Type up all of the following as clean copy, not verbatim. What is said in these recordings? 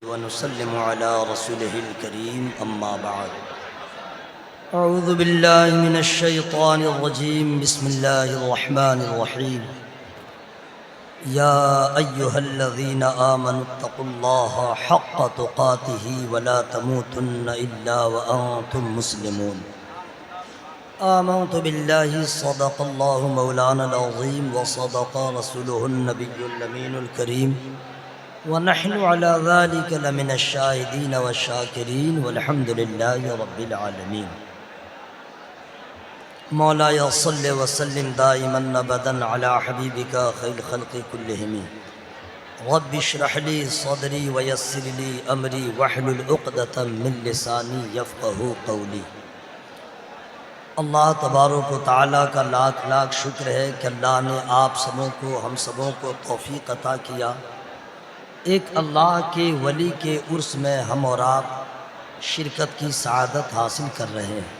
वनुसल्लिमु अला रसूलिहिल करीम अम्मा बाद। अऊज़ु बिल्लाहि मिनश शैतानिर रजीम बिस्मिल्लाहिर रहमानिर रहीम। या अय्युहल्लज़ीना आमनुत्तक़ुल्लाहा हक़्क़ तुक़ातिही वला तमूतुन्ना इल्ला व अंतुम मुस्लिमून। आमनतु बिल्लाहि सदक़ल्लाहु मौलानल अज़ीम व सदक़ रसूलुहुन नबियुल अमीनुल करीम व नहनु अला ज़ालिका लमिनश शाहिदीन व शाकिरीन वल्हम्दुलिल्लाहि रब्बिल आलमीन। मौलाया सल्लि व सल्लिम दाइमन अबदन अला हबीबिका खैरुल खल्क़ि कुल्लिहिम। रब्बि इश्रह ली सदरी व यस्सिर ली अमरी वहलुल उक़दतम मिन लिसानी यफ़क़हू क़ौली। अल्लाह तबारक व तआला का लाख लाख शुक्र है कि अल्लाह ने आप सबों को हम सबों को तौफ़ीक़ अता किया। एक अल्लाह के वली के उर्स में हम और आप शिरकत की सआदत हासिल कर रहे हैं।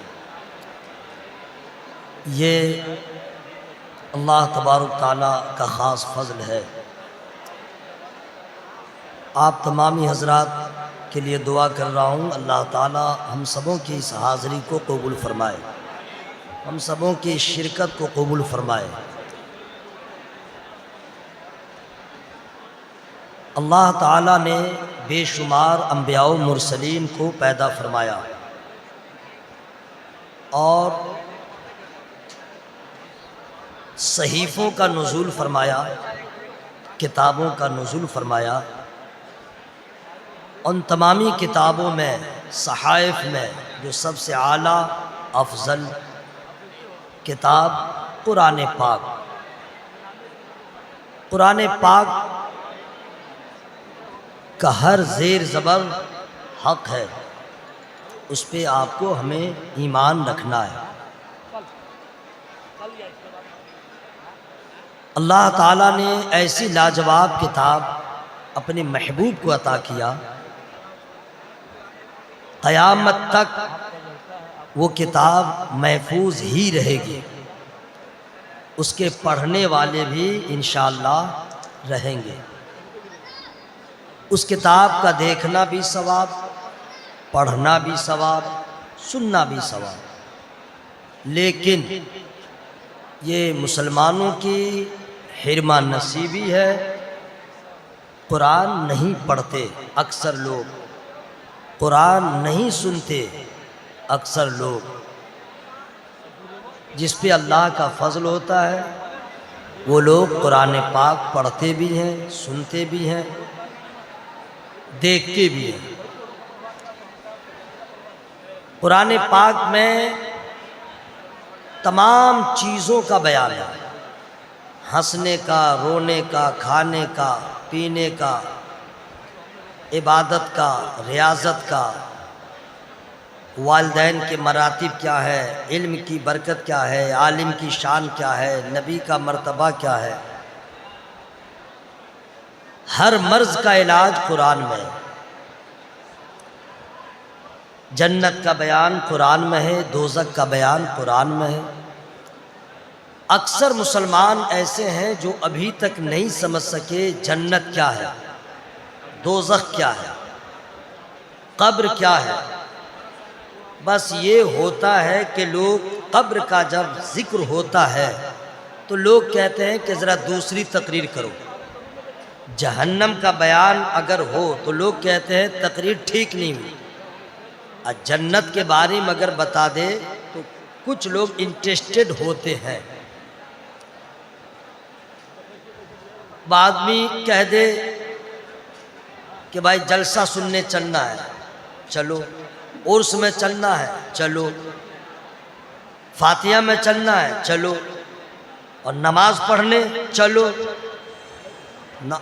ये अल्लाह तबारक ताला का ख़ास फ़ज़ल है। आप तमामी हज़रात के लिए दुआ कर रहा हूँ, अल्लाह ताला हम सबों की इस हाज़री को कबूल फ़रमाए, हम सबों की शिरकत को कबूल फ़रमाए। अल्लाह ताला ने बेशुमार अंबिया व मुरसलीन को पैदा फरमाया और सहीफ़ों का नुज़ूल फरमाया, किताबों का नुज़ूल फरमाया। उन तमामी किताबों में, सहाइफ़ में जो सबसे आला अफजल किताब कुरान पाक, कुरान पाक का हर ज़ेर ज़बर हक़ है, उस पर आपको हमें ईमान रखना है। अल्लाह ताला ने ऐसी लाजवाब किताब अपने महबूब को अता किया, क़यामत तक वो किताब महफूज ही रहेगी, उसके पढ़ने वाले भी इंशाअल्लाह रहेंगे। उस किताब का देखना भी सवाब, पढ़ना भी सवाब, सुनना भी सवाब। लेकिन ये मुसलमानों की हिरमा नसीबी है, कुरान नहीं पढ़ते अक्सर लोग, कुरान नहीं सुनते अक्सर लोग। जिस पे अल्लाह का फजल होता है वो लोग कुरान पाक पढ़ते भी हैं, सुनते भी हैं, देखते भी हैं। कुरान पाक में तमाम चीज़ों का बयान है, हंसने का, रोने का, खाने का, पीने का, इबादत का, रियाजत का, वालिदैन के मरातिब क्या है, इल्म की बरकत क्या है, आलिम की शान क्या है, नबी का मर्तबा क्या है। हर मर्ज़ का इलाज कुरान में है। जन्नत का बयान कुरान में है, दोज़ख का बयान कुरान में है। अक्सर मुसलमान ऐसे हैं जो अभी तक नहीं समझ सके जन्नत क्या है, दोज़ख क्या है, कब्र क्या है। बस ये होता है कि लोग कब्र का जब जिक्र होता है तो लोग कहते हैं कि ज़रा दूसरी तकरीर करो। जहन्नम का बयान अगर हो तो लोग कहते हैं तकरीर ठीक नहीं हुई। और जन्नत के बारे में अगर बता दे तो कुछ लोग इंटरेस्टेड होते हैं। बाद में कह दे कि भाई जलसा सुनने चलना है, चलो। उर्स में चलना है, चलो। फातिहा में चलना है, चलो। और नमाज पढ़ने चलो ना।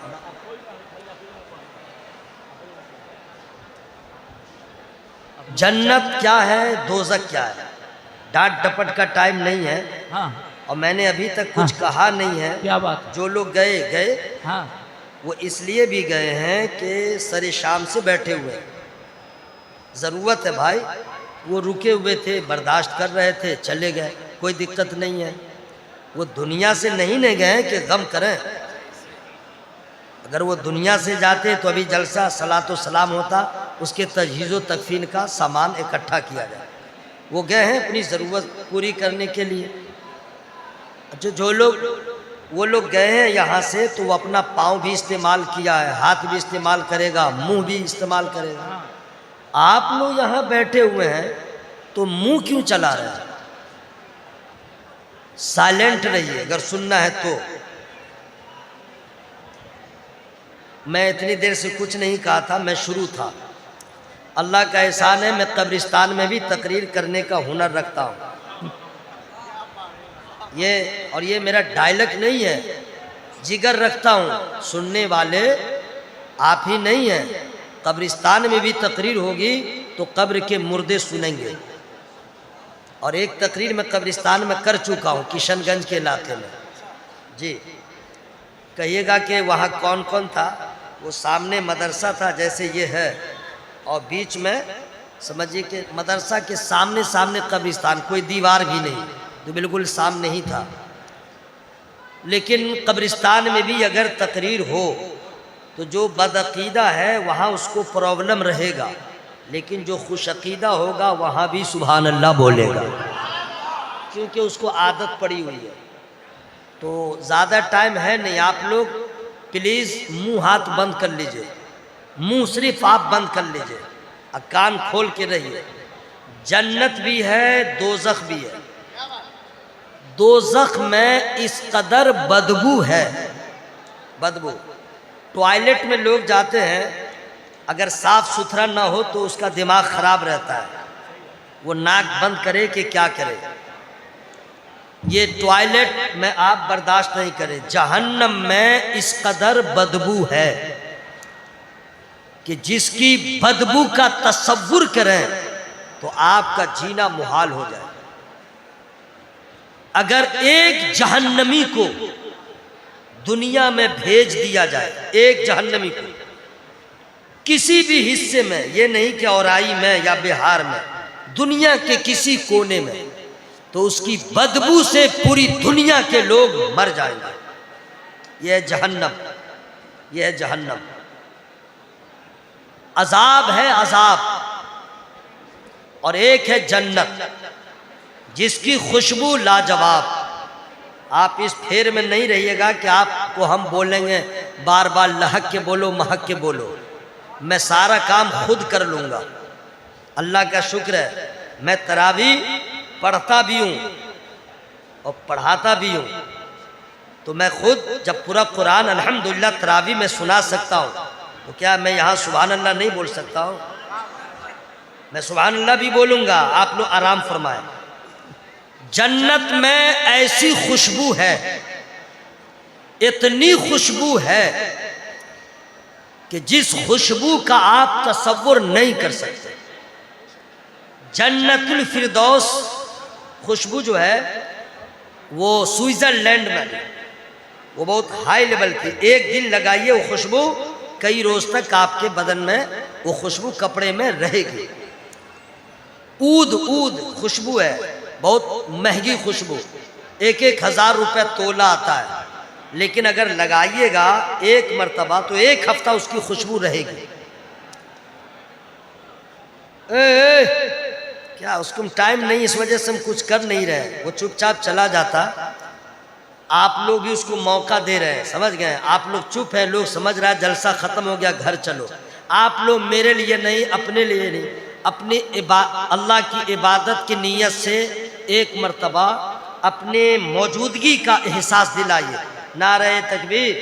जन्नत क्या है, दोज़ख क्या है, डांट डपट का टाइम नहीं है। हाँ। और मैंने अभी तक कुछ कहा नहीं है। क्या बात? जो लोग गए गए, हाँ, वो इसलिए भी गए हैं कि सरे शाम से बैठे हुए, ज़रूरत है भाई। वो रुके हुए थे, बर्दाश्त कर रहे थे, चले गए, कोई दिक्कत नहीं है। वो दुनिया से नहीं ले गए कि गम करें। अगर वो दुनिया से जाते तो अभी जलसा सलातो सलाम होता, उसके तजहीज़ तकफीन का सामान इकट्ठा किया जाए। वो गए हैं अपनी ज़रूरत पूरी करने के लिए। अच्छा, वो लोग गए हैं यहाँ से तो वो अपना पाँव भी इस्तेमाल किया है, हाथ भी इस्तेमाल करेगा, मुंह भी इस्तेमाल करेगा। आप लोग यहाँ बैठे हुए हैं तो मुंह क्यों चला रहे हैं? साइलेंट रहिए अगर सुनना है तो। मैं इतनी देर से कुछ नहीं कहा था, मैं शुरू था। अल्लाह का एहसान है, मैं कब्रिस्तान में भी तकरीर करने का हुनर रखता हूँ। ये मेरा डायलॉग नहीं है, जिगर रखता हूँ। सुनने वाले आप ही नहीं हैं। कब्रिस्तान में भी तकरीर होगी तो कब्र के मुर्दे सुनेंगे। और एक तकरीर मैं कब्रिस्तान में कर चुका हूँ, किशनगंज के इलाके में। जी, कहिएगा कि वहाँ कौन कौन था? वो सामने मदरसा था जैसे ये है, और बीच में समझिए कि मदरसा के सामने सामने कब्रिस्तान, कोई दीवार भी नहीं, तो बिल्कुल सामने ही था। लेकिन कब्रिस्तान में भी अगर तकरीर हो तो जो बदअकीदा है वहाँ उसको प्रॉब्लम रहेगा, लेकिन जो खुशअकीदा होगा वहाँ भी सुभान अल्लाह बोलेगा, क्योंकि उसको आदत पड़ी हुई है। तो ज़्यादा टाइम है नहीं, आप लोग प्लीज़ मुंह हाथ बंद कर लीजिए, मुंह सिर्फ आप बंद कर लीजिए और कान खोल के रहिए। जन्नत भी है, दोज़ख भी है। दोज़ख में इस कदर बदबू है, बदबू। टॉयलेट में लोग जाते हैं, अगर साफ सुथरा ना हो तो उसका दिमाग खराब रहता है, वो नाक बंद करे कि क्या करे। ये टॉयलेट में आप बर्दाश्त नहीं करें। जहन्नम में इस कदर बदबू है कि जिसकी बदबू का तसव्वुर करें तो आपका जीना मुहाल हो जाए। अगर एक जहन्नमी को दुनिया में भेज दिया जाए, एक जहन्नमी को किसी भी हिस्से में, ये नहीं कि औराई में या बिहार में, दुनिया के किसी कोने में, तो उसकी बदबू से पूरी दुनिया के लोग मर जाएंगे। यह जहन्नम, यह जहन्नम। अजाब है, अजाब। और एक है जन्नत जिसकी खुशबू लाजवाब। आप इस फेर में नहीं रहिएगा कि आपको हम बोलेंगे बार बार लहक के बोलो, महक के बोलो। मैं सारा काम खुद कर लूँगा। अल्लाह का शुक्र है, मैं तरावी पढ़ता भी हूँ और पढ़ाता भी हूँ। तो मैं खुद जब पूरा कुरान अल्हम्दुलिल्लाह तरावी में सुना सकता हूँ, तो क्या मैं यहाँ सुभान अल्लाह नहीं बोल सकता हूँ? मैं सुभान अल्लाह भी बोलूँगा। आप लोग आराम फरमाएं। जन्नत में ऐसी खुशबू है, इतनी खुशबू है कि जिस खुशबू का आप तसव्वुर नहीं कर सकते। जन्नतुल फिरदौस खुशबू जो है वो स्विट्ज़रलैंड में, वो बहुत हाई लेवल की। एक दिन लगाइए वो खुशबू, कई रोज तक आपके बदन में वो खुशबू कपड़े में रहेगी। ऊद ऊद खुशबू है, बहुत महंगी खुशबू, 1,000 रुपये तोला आता है। लेकिन अगर लगाइएगा एक मर्तबा तो 1 हफ्ता उसकी खुशबू रहेगी। क्या उसको टाइम नहीं, इस वजह से हम कुछ कर नहीं रहे। वो चुपचाप चला जाता, आप लोग भी उसको मौका दे रहे हैं। समझ गए? आप लोग चुप है, लोग समझ रहा है जलसा खत्म हो गया, घर चलो। आप लोग मेरे लिए नहीं, अपने लिए नहीं, अपनी अल्लाह की इबादत की नीयत से एक मर्तबा अपने मौजूदगी का एहसास दिलाइए। नारे तकबीर।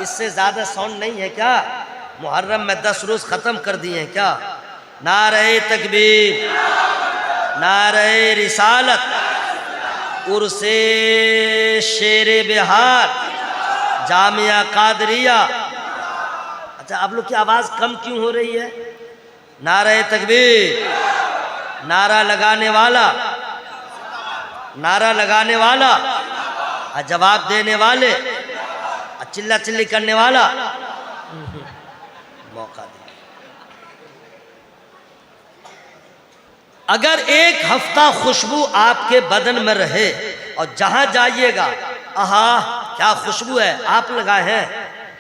इससे ज़्यादा साउंड नहीं है क्या? मुहर्रम में 10 रोज़ ख़त्म कर दिए हैं क्या? नारे तकबीर, नारे रिसालत, उर्से शेरे बिहार, जामिया कादरिया। अच्छा, आप लोग की आवाज़ कम क्यों हो रही है? नारे तकबीर, नारा लगाने वाला, नारा लगाने वाला, जवाब देने वाले, चिल्ला चिल्ली करने वाला, मौका दे। अगर 1 हफ्ता खुशबू आपके बदन में रहे और जहां जाइएगा, आहा क्या खुशबू है, आप लगाए हैं,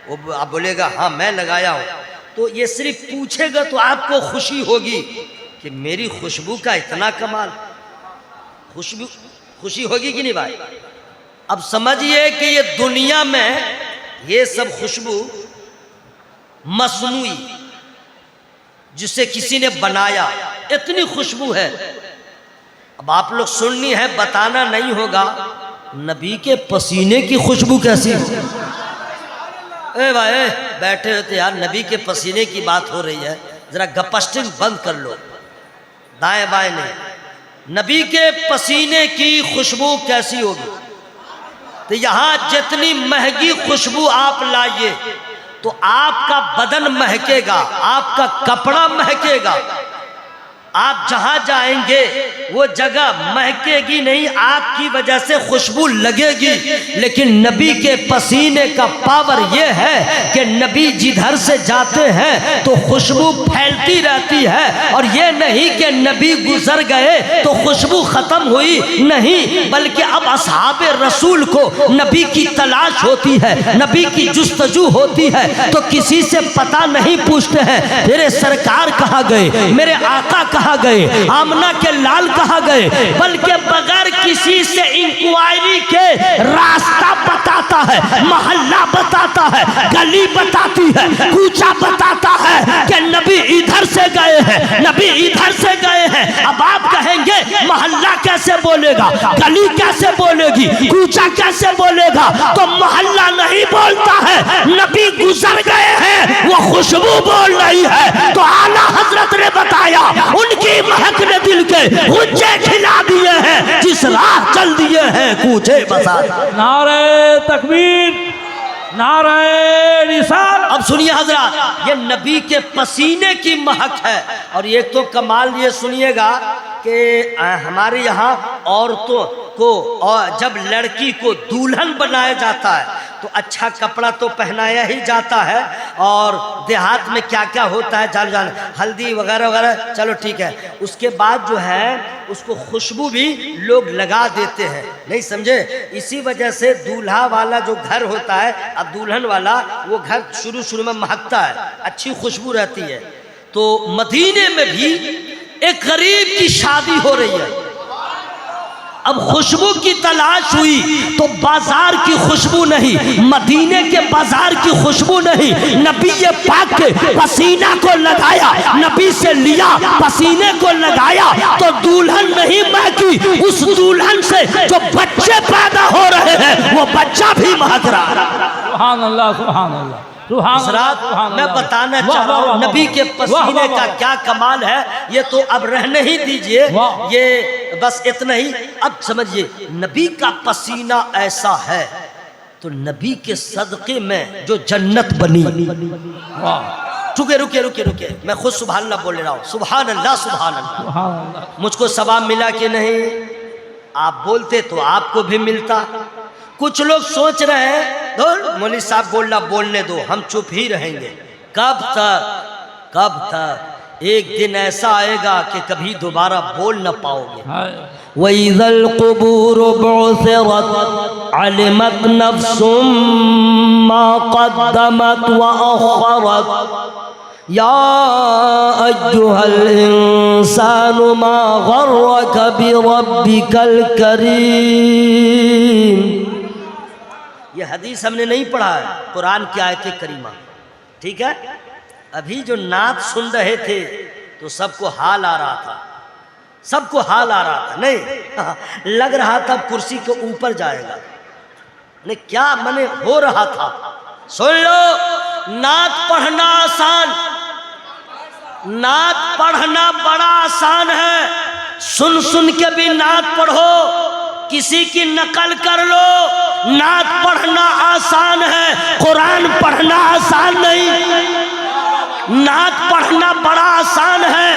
वो आप बोलेगा हाँ मैं लगाया हूँ, तो ये सिर्फ पूछेगा तो आपको खुशी होगी कि मेरी खुशबू का इतना कमाल। खुशी होगी कि नहीं भाई? अब समझिए कि ये दुनिया में ये सब खुशबू मसनूई, जिसे किसी ने बनाया, इतनी खुशबू है। अब आप लोग सुननी है, बताना नहीं होगा, नबी के पसीने की खुशबू कैसी है? ए भाई बैठे होते यार, नबी के पसीने की बात हो रही है, जरा गपस्टिंग बंद कर लो, दाएं बाएं नहीं। नबी के पसीने की खुशबू कैसी होगी? तो यहाँ जितनी महंगी खुशबू आप लाइए तो आपका बदन महकेगा, आपका कपड़ा महकेगा, आप जहां जाएंगे वो जगह महकेगी नहीं, आपकी वजह से खुशबू लगेगी। लेकिन नबी के पसीने का पावर ये है कि नबी जिधर से जाते हैं तो खुशबू फैलती रहती है। और ये नहीं कि नबी गुजर गए तो खुशबू खत्म हुई, नहीं, बल्कि अब असहाबे रसूल को नबी की तलाश होती है, नबी की जुस्तजू होती है, तो किसी से पता नहीं पूछते हैं मेरे सरकार कहाँ गए, मेरे आका कहाँ गए, आमना के लाल कहाँ गए, बल्कि बगैर किसी से इंक्वायरी के रास्ता बताता है, मोहल्ला बताता है, गली बताती है, कूचा बताता है कि नबी इधर से गए हैं, नबी इधर से गए हैं। अब आप कहेंगे मोहल्ला कैसे बोलेगा, गली कैसे बोलेगी, कूचा कैसे बोलेगा? तो मोहल्ला नहीं बोलता है, नबी गुजर गए हैं, वो खुशबू बोल रही है। तो आला हजरत ने बताया उनकी महक ने दिल के ऊंचे खिला दिए हैं, जिस राह चल दिए हैं कूचे बसा। नारे तकबीर, नारे रिसाल। अब सुनिए हजरत, ये नबी के पसीने की महक है। और एक तो कमाल ये सुनिएगा कि हमारे यहाँ औरतों को, और जब लड़की को दुल्हन बनाया जाता है तो अच्छा कपड़ा तो पहनाया ही जाता है, और देहात में क्या क्या होता है जान हल्दी वगैरह वगैरह, चलो ठीक है। उसके बाद जो है उसको खुशबू भी लोग लगा देते हैं, नहीं समझे? इसी वजह से दूल्हा वाला जो घर होता है अब दुल्हन वाला, वो घर शुरू में महकता है, अच्छी खुशबू रहती है। तो मदीने में भी एक गरीब की शादी हो रही है, अब खुशबू की तलाश हुई तो बाजार की खुशबू नहीं, मदीने के बाजार की खुशबू नहीं, नबी पाक के पसीना को लगाया, नबी से लिया, पसीने को लगाया, तो दुल्हन नहीं महकी, उस दुल्हन से जो बच्चे पैदा हो रहे हैं वो बच्चा भी महक रहा है। सुभान अल्लाह, सुभान अल्लाह। मैं बताना चाह रहा हूँ नबी के पसीने का क्या कमाल है, ये तो अब रहने ही दीजिए, ये बस इतना ही। अब समझिए नबी का पसीना ऐसा है तो नबी के सदक़े में जो जन्नत बनी। रुके, मैं खुद सुभान अल्लाह बोल रहा हूँ, सुभान अल्लाह, सुभान अल्लाह। मुझको सवाब मिला कि नहीं? आप बोलते तो आपको भी मिलता। कुछ लोग सोच रहे हैं मौलवी साहब बोलने दो, हम चुप ही रहेंगे। कब तक? एक दिन ऐसा आएगा कि कभी दोबारा बोल न पाओगे। वइज़ल क़ुबूर बु'सिरत अलिमत नफ्सुम मा क़द्दमत व अख़रत या अय्युहल इंसानु मा गर्रक बिरब्बिकल करीम। ये हदीस हमने नहीं पढ़ा है, कुरान की आयत करीमा, ठीक है? अभी जो नात सुन रहे थे तो सबको हाल आ रहा था, सबको हाल आ रहा था, नहीं लग रहा था कुर्सी के ऊपर जाएगा, नहीं क्या मने हो रहा था। सुन लो, नात पढ़ना आसान, नात पढ़ना बड़ा आसान है। सुन के भी नात पढ़ो, किसी की नकल कर लो, नात पढ़ना आसान है, कुरान पढ़ना आसान नहीं। नात पढ़ना बड़ा आसान है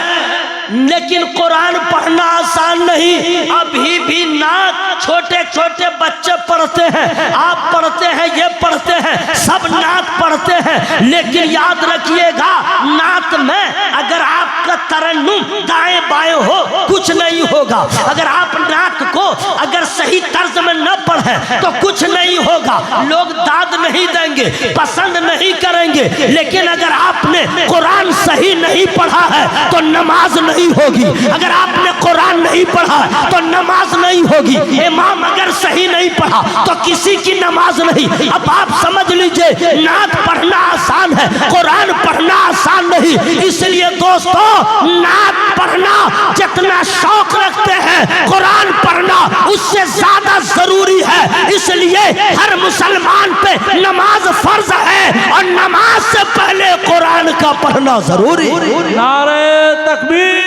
लेकिन कुरान पढ़ना आसान नहीं। अभी भी नात छोटे छोटे बच्चे पढ़ते हैं, आप पढ़ते हैं, ये पढ़ते हैं, सब नात पढ़ते हैं। लेकिन याद रखिएगा, नात में अगर आपका तरन्नुम दाएं बाएं हो कुछ नहीं होगा। अगर आप नात को अगर सही तर्ज में न पढ़े तो कुछ नहीं होगा, लोग दाद नहीं देंगे, पसंद नहीं करेंगे। लेकिन अगर आपने कुरान सही नहीं पढ़ा है तो नमाज नहीं होगी। अगर आपने कुरान नहीं पढ़ा है तो नमाज नहीं होगी। इमाम अगर सही नहीं पढ़ा तो किसी की नमाज नहीं। अब आप समझ लीजिए, नात पढ़ना आसान है, कुरान पढ़ना आसान नहीं। इसलिए दोस्तों, नात पढ़ना जितना शौक रखते हैं, कुरान पढ़ना उससे ज्यादा जरूरी है। इसलिए हर मुसलमान पे नमाज फर्ज है और नमाज से पहले कुरान का पढ़ना जरूरी। नारे तकबीर,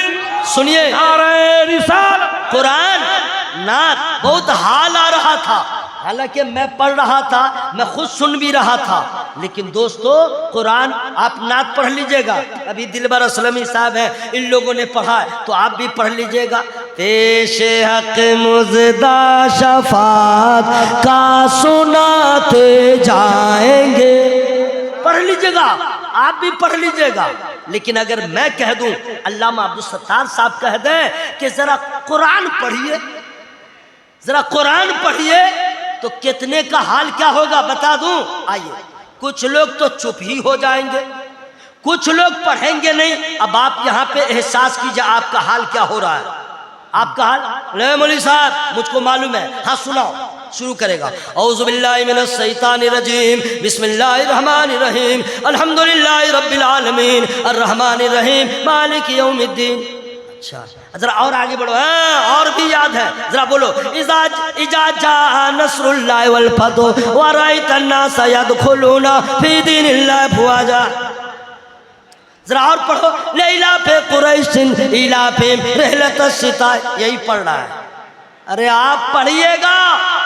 सुनिए, नारे रिसाल। कुरान नात बहुत हाल आ रहा था, हालांकि मैं पढ़ रहा था, मैं खुद सुन भी रहा था। लेकिन दोस्तों, कुरान आप नात पढ़ लीजिएगा। अभी दिलबर असलमी साहब हैं, इन लोगों ने पढ़ा है तो आप भी पढ़ लीजिएगा। पेश हक मुजदा शफात का सुनाते जाएंगे, पढ़ लीजिएगा, आप भी पढ़ लीजिएगा। लेकिन अगर मैं कह दूं, अल्लामा अब्दुल सत्तार साहब कह दें कि जरा कुरान पढ़िए, जरा कुरान पढ़िए, तो कितने का हाल क्या होगा बता दूं। आइए, कुछ लोग तो चुप ही हो जाएंगे, कुछ लोग पढ़ेंगे नहीं। अब आप यहाँ पे एहसास कीजिए आपका हाल क्या हो रहा है। आपका हाल, ले मौलवी साहब मुझको मालूम है, हाँ सुनाओ। शुरू करेगा, औज़ु बिल्लाहि मिनश शैतानिर रजीम, बिस्मिल्लाहिर रहमानिर रहीम, अल्हम्दुलिल्लाहि रब्बिल आलमीन, अर्रहमानिर रहीम, मालिकि यौमिद्दीन। अच्छा, जरा और आगे बढ़ो, और भी याद है, जरा बोलो, इज़ा जा नस्रुल्लाहि वल फतह व रअयतन नास यदखुलूना फी दीनिल्लाहि अफ़वाजा। जरा और पढ़ो, लैला फे कुरैशिन इला फे रहलतश शिता, यही पढ़ रहा है। अरे आप पढ़िएगा,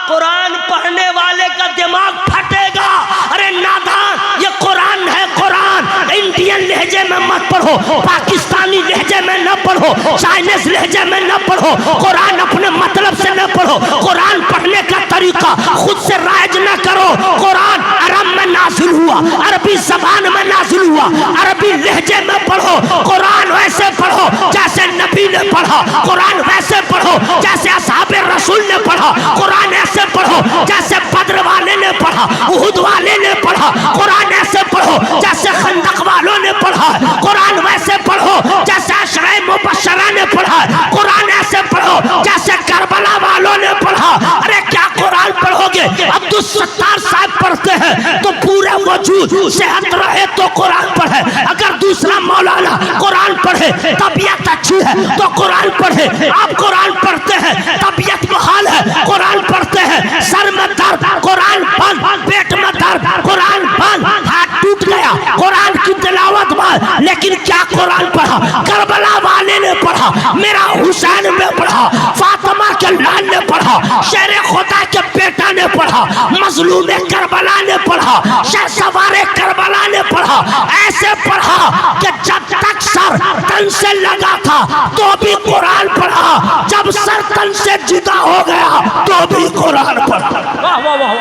कुरान पढ़ने वाले का दिमाग फटेगा। अरे नादान, ये कुरान है, कुरान इंडियन लहजे में मत पढ़ो, पाकिस्तानी लहजे में न पढ़ो, चाइनीज लहजे में न पढ़ो, कुरान अपने मतलब से न पढ़ो। कुरान पढ़ने का तरीका खुद से राइज न करो। कुरान अरब में नाज़िल हुआ, अरबी जबान में नाज़िल हुआ, अरबी लहजे में पढ़ो। कुरान वैसे पढ़ो जैसे नबी ने पढ़ा, कुरान वैसे पढ़ो जैसे असहाबे रसूल ने पढ़ा, कुरान ऐसे पढ़ो जैसे बद्र वाले ने पढ़ा, उहुद वाले ने पढ़ा। कुरान ऐसे पढ़ो जैसे खंदक वालों ने पढ़ा, कुरान वैसे पढ़ो जैसे अशराए मुबश्शरा ने पढ़ा, कुरान ऐसे पढ़ो जैसे करबला वालों ने पढ़ा। अरे क्या कुरान पढ़ोगे? अब्दुल सत्तार साहब पढ़ते हैं तो पूरे वजूद सेहत रहे तो कुरान पढ़े। अगर दूसरा मौलाना कुरान पढ़े, तबीयत अच्छी है तो कुरान पढ़े। आप कुरान पढ़ते हैं, तबीयत बहाल है, कुरान पढ़ते हैं, सर में दर्द, कुरान बंद, पेट में दर्द, कुरान बंद, हाथ टूट गया, कुरान की तिलावत बंद। लेकिन क्या कुरान पढ़ा? करबला वाले ने पढ़ा, मेरा हुसैन ने पढ़ा, फातिमा के लाल ने पढ़ा, शेर खुदा के बेटा ने पढ़ा, मजलूम करबला ने पढ़ा, शहसवार करबला ने पढ़ा। ऐसे पढ़ा कि जब तक सर तन से लगा था तो भी कुरान पढ़ा, जब सर तन से जुदा हो गया तो भी कुरान पढ़ा। वाह वाह वाह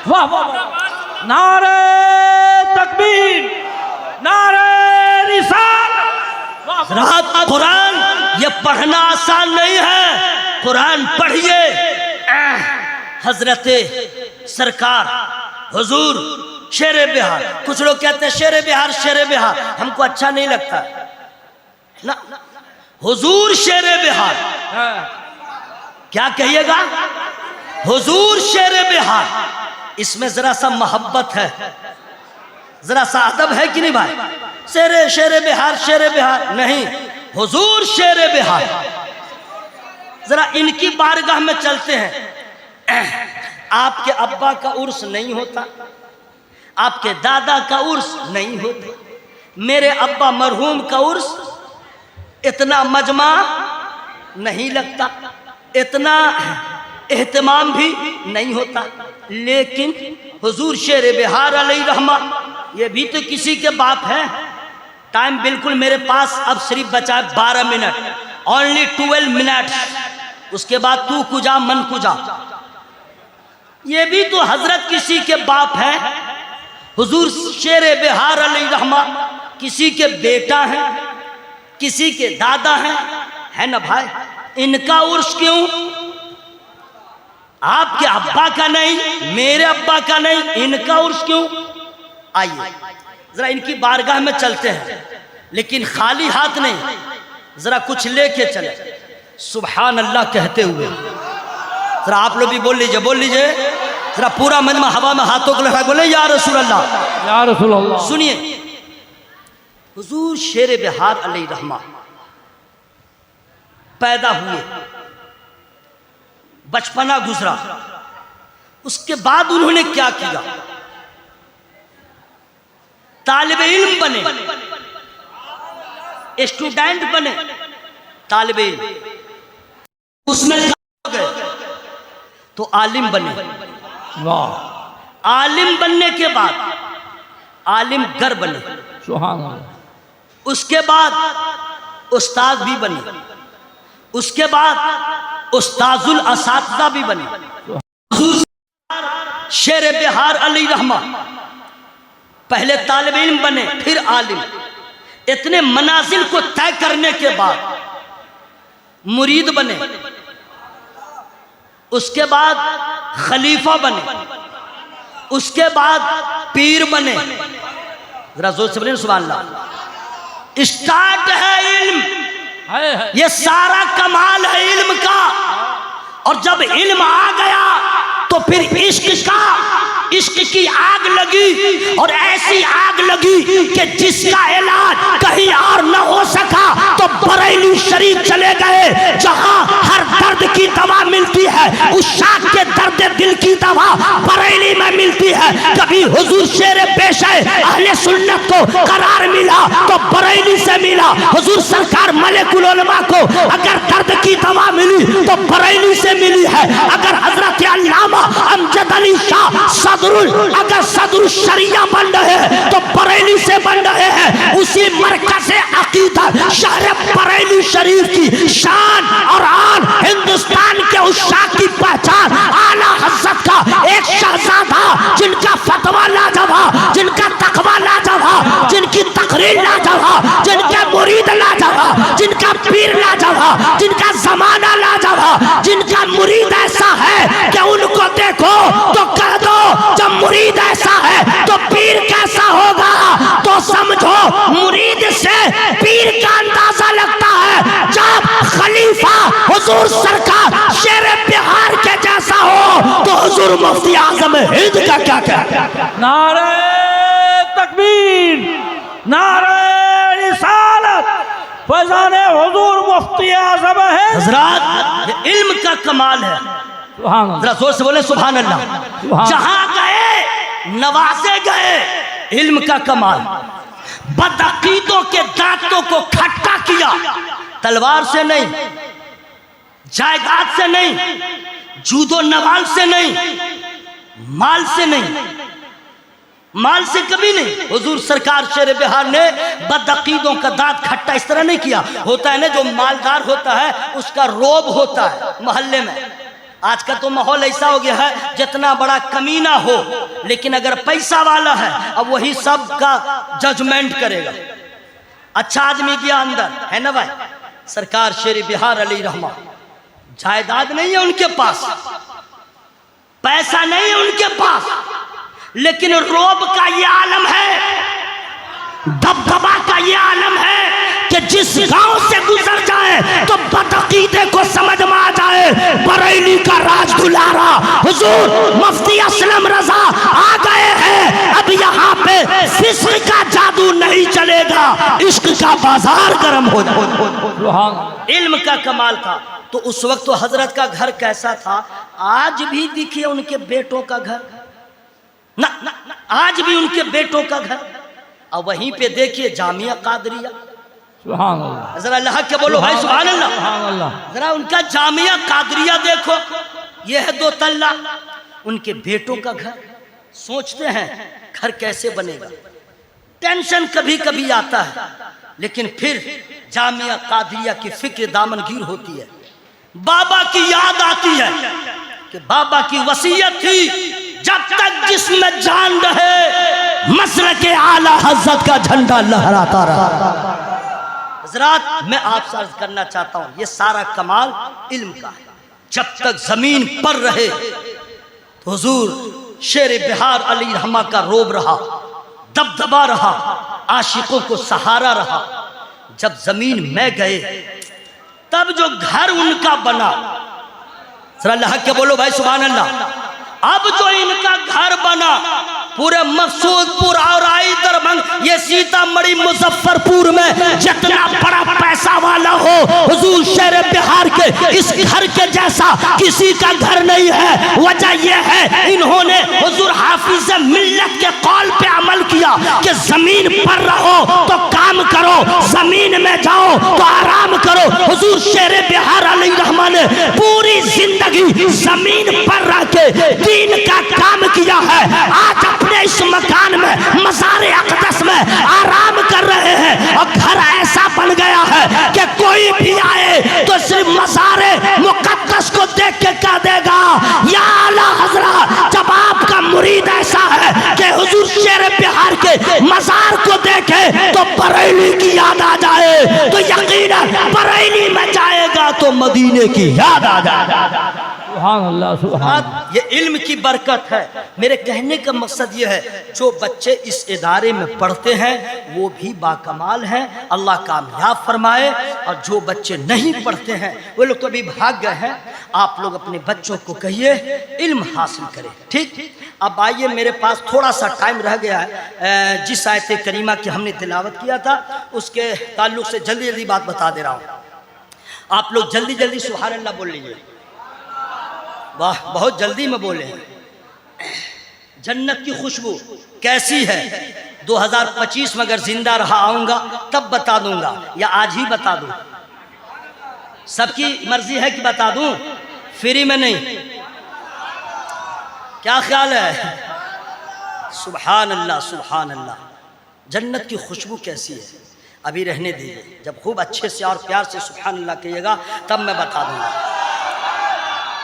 वाह वाह वाह, नारे तकबीर, नारे रिसाल। रात कुरान ये पढ़ना आसान नहीं है, कुरान पढ़िए। हजरते सरकार हुजूर शेरे बिहार, कुछ लोग कहते हैं शेरे बिहार, शेरे बिहार, हमको अच्छा नहीं लगता ना। हुजूर शेरे बिहार, क्या कहिएगा? हुजूर शेरे बिहार, इसमें जरा सा मोहब्बत है, जरा सा अदब है कि नहीं भाई? शेरे शेरे बिहार, शेरे बिहार नहीं, हुजूर शेरे बिहार। जरा इनकी बारगाह में चलते हैं। आपके अब्बा का उर्स नहीं होता, आपके दादा का उर्स नहीं होता, मेरे अब्बा मरहूम का उर्स इतना मजमा नहीं लगता, इतना एहतमाम भी नहीं होता। लेकिन हुजूर शेर बिहार अलैहि रहमा, ये भी तो किसी के बाप है। टाइम बिल्कुल मेरे पास अब सिर्फ बचा है 12 मिनट, ओनली 12 मिनट, उसके बाद तू कुजा मन कुजा। ये भी तो हजरत किसी के बाप है। हुजूर शेर बिहार अलैहि रहमा किसी के बेटा हैं, किसी के दादा हैं, है ना भाई? इनका उर्स क्यों? आपके अब्बा का नहीं, मेरे अब्बा का नहीं, इनका उर्स क्यों? आइए जरा इनकी बारगाह में चलते हैं, लेकिन खाली हाथ नहीं, जरा कुछ लेके चले, सुभान अल्लाह कहते हुए। जरा आप लोग भी बोल लीजिए, जरा पूरा मजमा हवा में हाथों को लगा बोले या रसूल अल्लाह, या रसूल अल्लाह। सुनिए, हुजूर शेर बिहार अलैहि रहमा पैदा हुए, बचपना गुजरा, उसके बाद उन्होंने क्या किया? तालिब इल्म बने, स्टूडेंट बने, तालिब इल्म, उसमें गए तो आलिम बने। वाह। आलिम बनने के बाद आलिम गर बने, सुभान अल्लाह। उसके बाद उस्ताद भी बने, उसके बाद उस्ताजुल असातिज़ा भी बने। शेर बिहार अलैहि रहमा पहले तालिब इल्म बने, फिर आलिम। इतने मनाजिल को तय करने के बाद मुरीद बने, उसके बाद खलीफा बने, उसके बाद पीर बने। जरा जोर से बोलिए सुभान अल्लाह। स्टार्ट है इल्म, ये सारा कमाल है इल्म का। और जब इल्म आ गया तो फिर इश्क की आग लगी, और ऐसी आग लगी कि जिसका इलाज कहीं और न हो सका तो बरेली शरीफ चले गए, जहां हर दर्द की दवा मिलती है। उस शाख के दर्द दिल की दवा बरेली में मिलती है। कभी हुजूर शेर पेशे अहले सुन्नत को करार मिला तो बरेली से मिला। हुजूर सरकार मलिकुल उलमा को अगर दर्द की दवा मिली तो बरेली से मिली है। अगर हजरत अल्लामा अमजद अली शाह अगर सदरुल शरिया बन रहे हैं तो बरेली से बन रहे हैं। उसी मरकज़ से अकीदत शहर बरेली शरीफ की शान और आन, हिंदुस्तान के उस शाह की पहचान, आला हज़रत का एक शहजादा जिनका फतवा लाजवाब, जिनका तकवा लाजवाब, जिनकी तकरीर लाजवाब, जिनका मुरीद लाजवाब, जिनका पीर लाजवाब, जिनका जमाना लाजवाब, जिनका मुरीद ऐसा है कि उनको देखो तो कह दो जब मुरीद ऐसा है तो पीर कैसा होगा। तो समझो मुरीद से पीर का अंदाजा लगता है। जब खलीफा हुजूर सरकार शेर बिहार के जैसा हो तो हुजूर मुफ्ती आजम हिंद का क्या कहते हैं? नारे तकबीर, नारे रिसालत, फैज़ाने हुजूर मुफ्ती आजम हिंद। हजरत इल्म का कमाल है, जरा जोर से बोले सुभान अल्लाह। जहां गए नवाजे गए, इल्म का कमाल। बदअकीदों के दांतों को खट्टा किया, तलवार से नहीं, जायदाद से नहीं, जूदो नवाल से नहीं, माल से नहीं, माल से कभी नहीं। हुजूर सरकार शेर बिहार ने बदअकीदों का दांत खट्टा इस तरह नहीं किया। होता है ना जो मालदार होता है उसका रोब होता है मोहल्ले में। आज का तो माहौल ऐसा हो गया है जितना बड़ा कमीना हो, लेकिन अगर पैसा वाला है अब वही सब का जजमेंट करेगा। अच्छा आदमी गया अंदर है ना भाई, सरकार शेर बिहार अलैहि रहमा, जायदाद नहीं है उनके पास, पैसा नहीं है उनके पास, लेकिन रोब का ये आलम है, दबदबा का ये आलम है कि जिस गांव से गुजर जाए तो बदअकीदे को समझ में आ जाए। बरेली का राज दुलारा हुजूर मुफ्ती असलम रजा आ गए हैं। अब यहाँ पे फिस्क का जादू नहीं चलेगा, इश्क का बाजार गर्म हो जाए। इल्म का कमाल था। तो उस वक्त तो हजरत का घर कैसा था, आज भी दिखे उनके बेटों का घर ना, आज भी उनके बेटों का घर। और वहीं पे देखिए जामिया कादरिया, सुभान अल्लाह, जरा अल्लाह के बोलो भाई सुभान अल्लाह, सुभान अल्लाह। जरा उनका जामिया कादरिया देखो, ये है 2 तल्ला, उनके बेटों का घर। सोचते हैं घर कैसे बनेगा, टेंशन कभी कभी आता है, लेकिन फिर जामिया कादरिया की फिक्र दामनगीर होती है। बाबा की याद आती है कि बाबा की वसीयत थी, जब तक जिसमें जान रहे मसलके आला हज़रत का झंडा लहराता रहा। हजरात मैं आपसे अर्ज करना चाहता हूँ, ये सारा कमाल इल्म का है। जब तक जमीन पर रहे तो हुजूर शेर बिहार अली रहमा का रोब रहा, दबदबा रहा, आशिकों को सहारा रहा। जब जमीन में गए तब जो घर उनका बना, जरा अल्लाह के बोलो भाई सुभान अल्लाह। अब जो इनका घर बना पूरे मकसूदपुर और आई दरभंग ये सीतामढ़ी मुजफ्फरपुर में जितना बड़ा पैसा वाला हो हुजूर शेर बिहार के इस घर के जैसा किसी का घर नहीं है। वजह यह है इन्होंने हुजूर हाफिज मिल्लत के कौल पे अमल किया कि जमीन पर रहो तो काम करो, जमीन में जाओ तो आराम करो। हुजूर शेर बिहार अली रहमान ने पूरी जिंदगी जमीन पर रह के दीन का काम किया है। आज अपने इस मकान में मज़ार अक़दस में आराम कर रहे हैं और घर ऐसा बन गया है कि कोई भी आए तो सिर्फ मज़ार मुक़द्दस को देख के कह देगा या आला हज़रत। जब आपका मुरीद ऐसा है कि हुजूर शेर बिहार के मज़ार को देखे तो बरेली की याद आ जाए तो यकीनन बरेली में जाएगा तो मदीने की याद आ जाएगा। सुभान अल्लाह, सुभान। ये इल्म की बरकत है। मेरे कहने का मकसद ये है जो बच्चे इस इदारे में पढ़ते हैं वो भी बाकमाल हैं, अल्लाह कामयाब फरमाए। और जो बच्चे नहीं पढ़ते हैं वो लोग तो अभी भाग गए हैं। आप लोग अपने बच्चों को कहिए इल्म हासिल करें, ठीक। अब आइए, मेरे पास थोड़ा सा टाइम रह गया है। जिस आयत करीमा की हमने तिलावत किया था उसके ताल्लुक से जल्दी जल्दी बात बता दे रहा हूँ। आप लोग जल्दी जल्दी सुभान अल्लाह बोल लीजिए। वाह, बहुत जल्दी में बोले। जन्नत की खुशबू कैसी है 2025 में अगर जिंदा रहा आऊंगा तब बता दूंगा या आज ही बता दूं? सबकी मर्जी है कि बता दूं, फ्री में नहीं। क्या ख्याल है? सुभान अल्लाह, सुभान अल्लाह। जन्नत की खुशबू कैसी है अभी रहने दीजिए, जब खूब अच्छे से और प्यार से सुभान अल्लाह कहिएगा तब मैं बता दूंगा।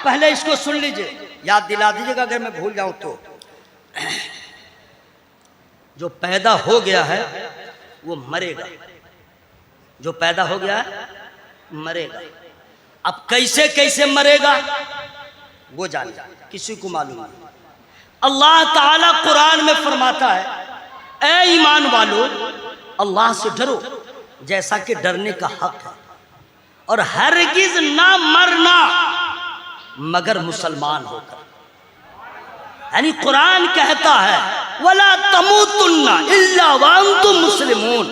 पहले इसको सुन लीजिए, याद दिला दीजिएगा अगर मैं भूल जाऊं तो। जो पैदा हो गया है वो मरेगा, जो पैदा हो गया है मरेगा। अब कैसे कैसे मरेगा वो जान जा, किसी को मालूम नहीं। अल्लाह ताला कुरान में फरमाता है, ऐ ईमान वालों अल्लाह से डरो जैसा कि डरने का हक है, और हरगिज ना मरना मगर मुसलमान होकर। यानी कुरान कहता है वला तमूतुन्ना इल्ला व अंतुम मुस्लिमून,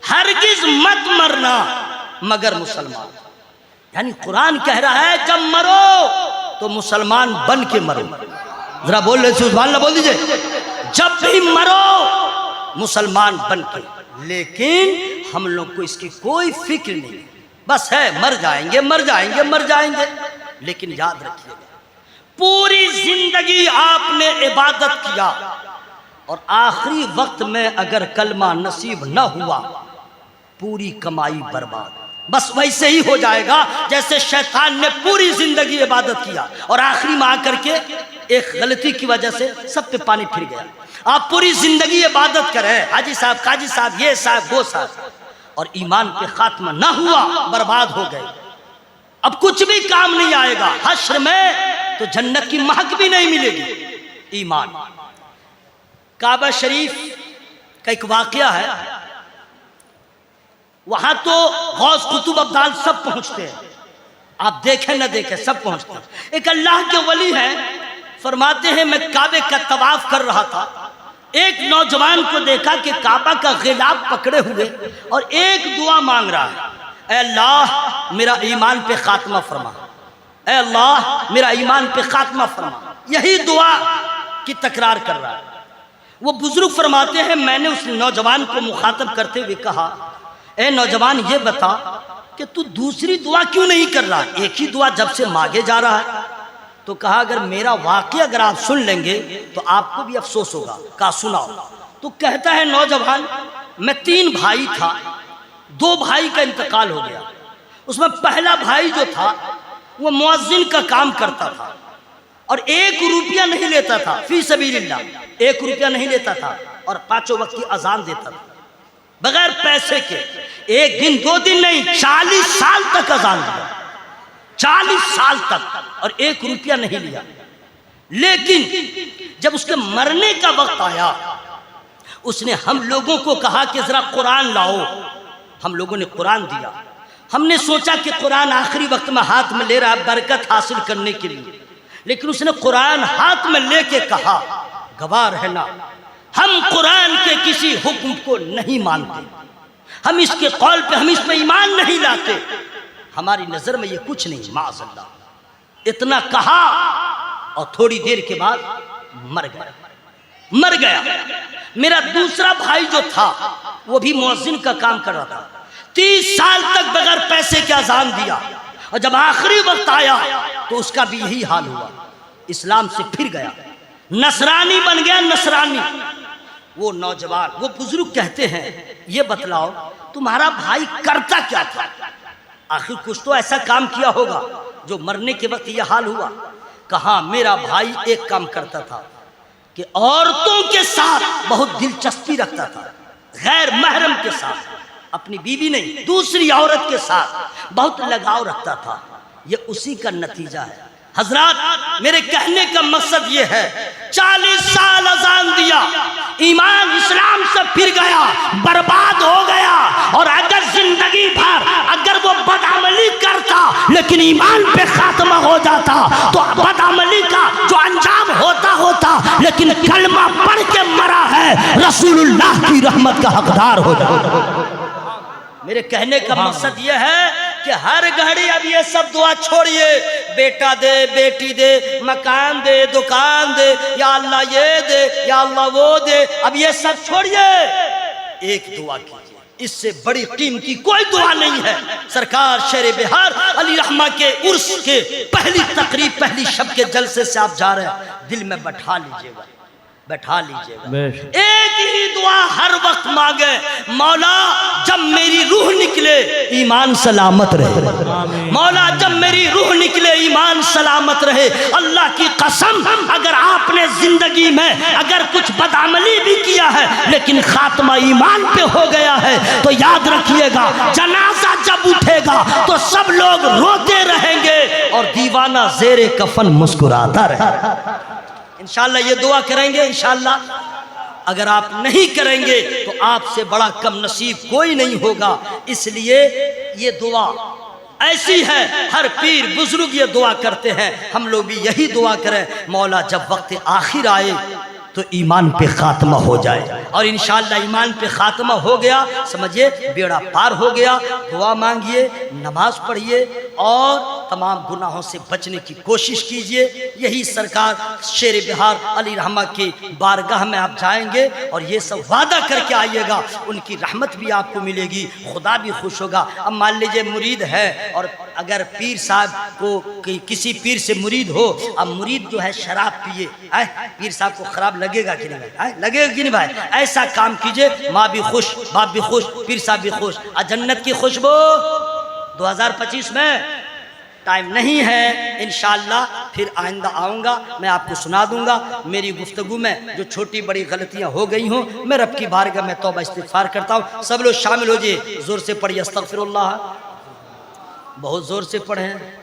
हरगिज मत मरना मगर मुसलमान। यानी कुरान कह रहा है जब मरो तो मुसलमान बन के मरो। जरा बोल रहे सुभान अल्लाह बोल दीजिए, जब भी मरो मुसलमान बन के। लेकिन हम लोग को इसकी कोई फिक्र नहीं, बस है मर जाएंगे मर जाएंगे मर जाएंगे। लेकिन याद रखिएगा पूरी जिंदगी आपने इबादत किया और आखिरी वक्त में अगर कलमा नसीब न हुआ पूरी कमाई बर्बाद। बस वैसे ही हो जाएगा जैसे शैतान ने पूरी जिंदगी इबादत किया और आखिरी में आकर के एक गलती की वजह से सब पे पानी फिर गया। आप पूरी जिंदगी इबादत करें, हाजी साहब काजी साहब ये साहब वो साहब, और ईमान पे खात्मा ना हुआ बर्बाद हो गए। अब कुछ भी काम नहीं आएगा, हश्र में तो जन्नत की महक भी नहीं मिलेगी। ईमान। काबा शरीफ का एक वाकया है, वहां तो गौस कुतुब अब्दाल सब पहुंचते हैं, आप देखें न देखें सब पहुंचते हैं। एक अल्लाह के वली हैं, फरमाते हैं मैं काबे का तवाफ कर रहा था, एक नौजवान को देखा कि काबा का गिलाफ पकड़े हुए और एक दुआ मांग रहा है, ऐ अल्लाह मेरा ईमान पे खात्मा फरमा, ऐ अल्लाह मेरा ईमान पे खात्मा फरमा। यही दुआ की तकरार कर रहा है। वो बुजुर्ग फरमाते हैं मैंने उस नौजवान को मुखातब करते हुए कहा, ए नौजवान ये बता कि तू दूसरी दुआ क्यों नहीं कर रहा, एक ही दुआ जब से मांगे जा रहा है। तो कहा अगर मेरा वाकया अगर आप सुन लेंगे तो आपको भी अफसोस होगा। कहा सुनाओ। तो कहता है नौजवान मैं 3 भाई था, 2 भाई का इंतकाल हो गया। उसमें पहला भाई जो था वो मुअज्जिन का काम करता था और 1 रुपया नहीं लेता था, फी सबीलिल्लाह 1 रुपया नहीं लेता था और 5 वक्त की अजान देता था बगैर पैसे के। 1 दिन 2 दिन नहीं 40 साल तक अजान दिया, 40 साल तक और 1 रुपया नहीं लिया। लेकिन जब उसके मरने का वक्त आया, उसने हम लोगों को कहा कि जरा कुरान लाओ। हम लोगों ने कुरान दिया। हमने सोचा कि कुरान आखिरी वक्त में हाथ में ले रहा है बरकत हासिल करने के लिए, लेकिन उसने कुरान हाथ में लेके कहा, गवाह रहना, हम कुरान के किसी हुक्म को नहीं मानते, हम इसके कौल पे, हम इस पे ईमान नहीं लाते, हमारी नजर में ये कुछ नहीं, माज़अल्लाह। इतना कहा और थोड़ी देर के बाद मर गया। मेरा दूसरा भाई जो था वो भी मुअज्जिन का काम कर रहा था। 30 साल तक बगैर पैसे के अजान दिया, और जब आखिरी वक्त आया तो उसका भी यही हाल हुआ, इस्लाम से फिर गया, नसरानी बन गया, नसरानी। वो नौजवान, वो बुजुर्ग कहते हैं, ये बतलाओ तुम्हारा भाई करता क्या था? आखिर कुछ तो ऐसा काम किया होगा जो मरने के वक्त यह हाल हुआ। कहा मेरा भाई एक काम करता था कि औरतों के साथ बहुत दिलचस्पी रखता था, गैर महरम के साथ, अपनी बीवी नहीं, दूसरी औरत के साथ बहुत लगाव रखता था। ये उसी का नतीजा है। हजरात, मेरे कहने का मकसद ये है, 40 साल अजान दिया, ईमान इस्लाम से फिर गया, बर्बाद हो गया। और अगर जिंदगी भर अगर वो बदअमली करता लेकिन ईमान पे खात्मा हो जाता, तो बदअमली का जो अंजाम होता लेकिन कलमा पढ़ के मरा है, रसूलुल्लाह की रहमत का हकदार हो जाता। मेरे कहने का मकसद यह है कि हर घड़ी अब ये सब दुआ छोड़िए, बेटा दे, बेटी दे, मकान दे, दुकान दे, या अल्लाह ये दे, या अल्लाह वो दे, अब ये सब छोड़िए, एक दुआ कीजिए, इससे बड़ी कीमती कोई दुआ नहीं है। सरकार शेर बिहार अली रहमा के उर्स के पहली तकरीब, पहली शब के जलसे से आप जा रहे हैं, दिल में बैठा लीजिएगा, बैठा लीजिएगा, एक ही दुआ हर वक्त मांगे, मौला जब मेरी रूह निकले ईमान सलामत रहे, मौला जब मेरी रूह निकले ईमान सलामत रहे। अल्लाह की कसम, अगर आपने जिंदगी में अगर कुछ बदअमली भी किया है लेकिन खात्मा ईमान पे हो गया है, तो याद रखिएगा, जनाजा जब उठेगा तो सब लोग रोते रहेंगे और दीवाना जेरे कफन मुस्कुराता रहेगा। इंशाअल्लाह ये दुआ करेंगे इंशाअल्लाह। अगर आप नहीं करेंगे तो आपसे बड़ा कम नसीब कोई नहीं होगा। इसलिए ये दुआ ऐसी है, हर पीर बुजुर्ग ये दुआ करते हैं, हम लोग भी यही दुआ करें, मौला जब वक्त आखिर आए तो ईमान पे खात्मा हो जाए। और इंशाअल्लाह ईमान पे खात्मा हो गया, समझिए बेड़ा पार हो गया। दुआ मांगिए, नमाज पढ़िए और तमाम गुनाहों से बचने की कोशिश कीजिए। यही सरकार शेर बिहार अली रहमा की बारगाह में आप जाएंगे और ये सब वादा करके आइएगा, उनकी रहमत भी आपको मिलेगी, खुदा भी खुश होगा। अब मान लीजिए मुरीद है और अगर पीर साहब को किसी पीर से मुरीद हो, अब मुरीद जो है शराब पिए, पीर साहब को खराब लगेगा कि नहीं भाई? लगेगा कि नहीं भाई? ऐसा काम कीजिए, माँ भी खुश, बाप भी खुश, पीर साहब भी खुश, और जन्नत की खुशबू 2025 में। टाइम नहीं है, इंशाअल्लाह फिर आइंदा आऊँगा, मैं आपको सुना दूंगा। मेरी गुफ्तगू में जो छोटी बड़ी गलतियाँ हो गई हों, मैं रब की बारगाह में तौबा इस्तिग़फ़ार करता हूँ। सब लोग शामिल हो जाइए, ज़ोर से पढ़िए अस्तग़फ़िरुल्लाह, बहुत ज़ोर से पढ़ें।